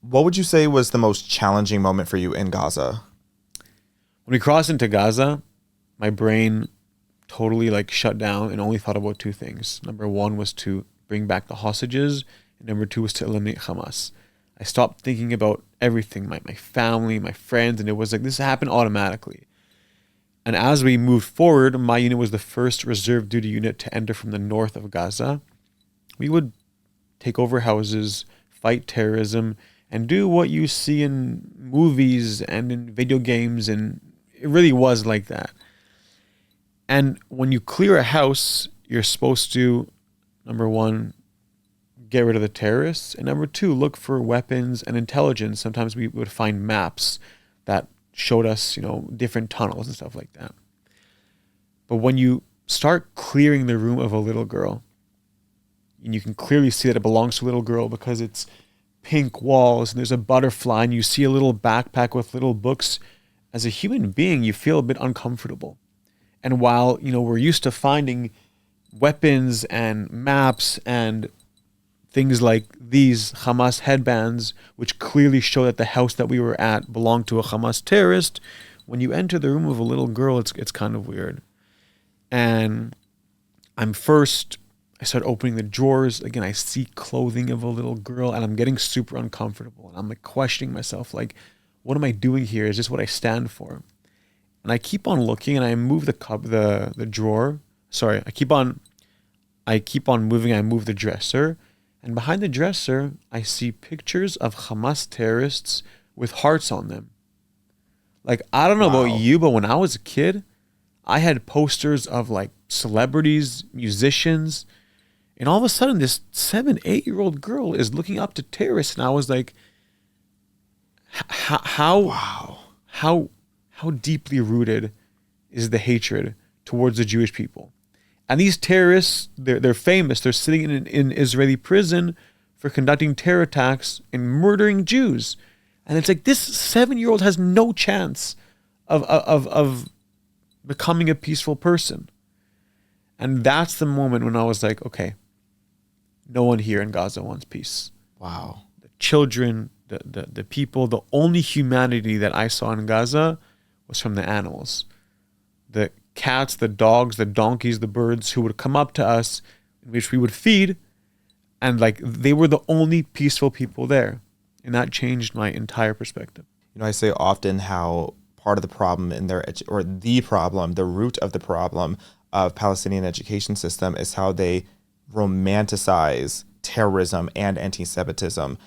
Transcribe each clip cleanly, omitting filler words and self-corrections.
What would you say was the most challenging moment for you in Gaza? When we crossed into Gaza, my brain totally like shut down and only thought about two things. Number one was to bring back the hostages, and number two was to eliminate Hamas. I stopped thinking about everything, my family, my friends, and it was like this happened automatically. And as we moved forward, my unit was the first reserve duty unit to enter from the north of Gaza. We would take over houses, fight terrorism, and do what you see in movies and in video games, and it really was like that. And when you clear a house, you're supposed to, number one, get rid of the terrorists, and number two, look for weapons and intelligence. Sometimes we would find maps that showed us, different tunnels and stuff like that. But when you start clearing the room of a little girl, and you can clearly see that it belongs to a little girl because it's pink walls and there's a butterfly and you see a little backpack with little books, as a human being, you feel a bit uncomfortable. And while, we're used to finding weapons and maps and things like these Hamas headbands, which clearly show that the house that we were at belonged to a Hamas terrorist, when you enter the room of a little girl, it's kind of weird. And I start opening the drawers. Again, I see clothing of a little girl and I'm getting super uncomfortable. And I'm like questioning myself, like, what am I doing here? Is this what I stand for? And I keep on looking and I move the drawer. Sorry, I keep on moving. I move the dresser. And behind the dresser, I see pictures of Hamas terrorists with hearts on them. Like, I don't know about you, but when I was a kid, I had posters of like celebrities, musicians, and all of a sudden this 7-8-year-old girl is looking up to terrorists. And I was like, how deeply rooted is the hatred towards the Jewish people? And these terrorists, they're famous. They're sitting in an Israeli prison for conducting terror attacks and murdering Jews. And it's like this 7-year-old has no chance of becoming a peaceful person. And that's the moment when I was like, okay, no one here in Gaza wants peace. Wow. The children, the people, the only humanity that I saw in Gaza was from the animals. The cats, the dogs, the donkeys, the birds who would come up to us, which we would feed, and like they were the only peaceful people there. And that changed my entire perspective. I say often how part of the problem the root of the problem of Palestinian education system is how they romanticize terrorism and anti-Semitism.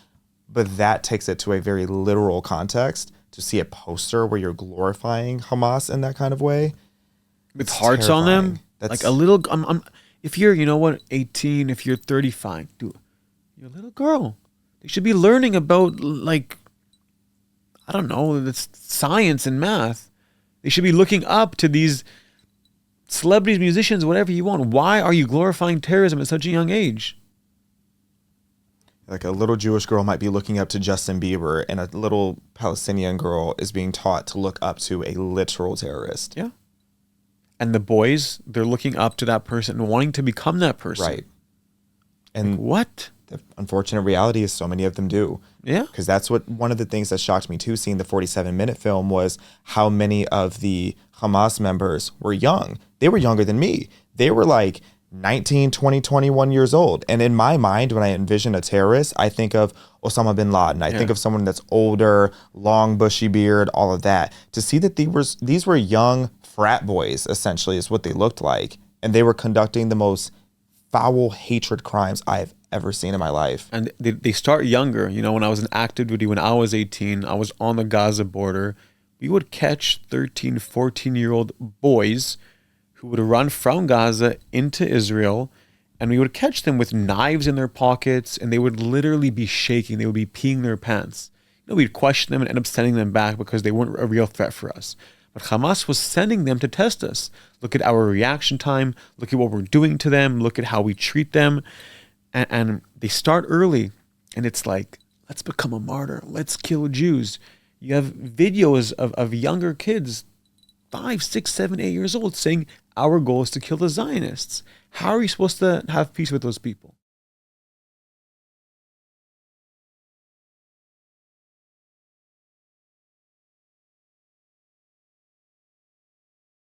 But that takes it to a very literal context. To see a poster where you're glorifying Hamas in that kind of way, with hearts terrifying. On them, that's like a little. If you're, 18, if you're 35, dude, you're a little girl. They should be learning about like, I don't know, it's science and math. They should be looking up to these celebrities, musicians, whatever you want. Why are you glorifying terrorism at such a young age? Like a little Jewish girl might be looking up to Justin Bieber, and a little Palestinian girl is being taught to look up to a literal terrorist. Yeah. And the boys, they're looking up to that person and wanting to become that person. Right. And like, what? The unfortunate reality is so many of them do. Yeah. Because that's one of the things that shocked me too, seeing the 47-minute film, was how many of the Hamas members were young. They were younger than me. They were like 19, 20, 21 years old. And in my mind, when I envision a terrorist, I think of Osama bin Laden. I think of someone that's older, long, bushy beard, all of that. To see that these were young frat boys, essentially, is what they looked like. And they were conducting the most foul hatred crimes I've ever seen in my life. And they start younger. When I was in active duty, when I was 18, I was on the Gaza border. We would catch 13, 14-year-old boys who would run from Gaza into Israel, and we would catch them with knives in their pockets, and they would literally be shaking. They would be peeing their pants. We'd question them and end up sending them back because they weren't a real threat for us. But Hamas was sending them to test us. Look at our reaction time. Look at what we're doing to them. Look at how we treat them. And they start early, and it's like, let's become a martyr. Let's kill Jews. You have videos of younger kids, 5, 6, 7, 8 years old, saying our goal is to kill the Zionists. How are you supposed to have peace with those people?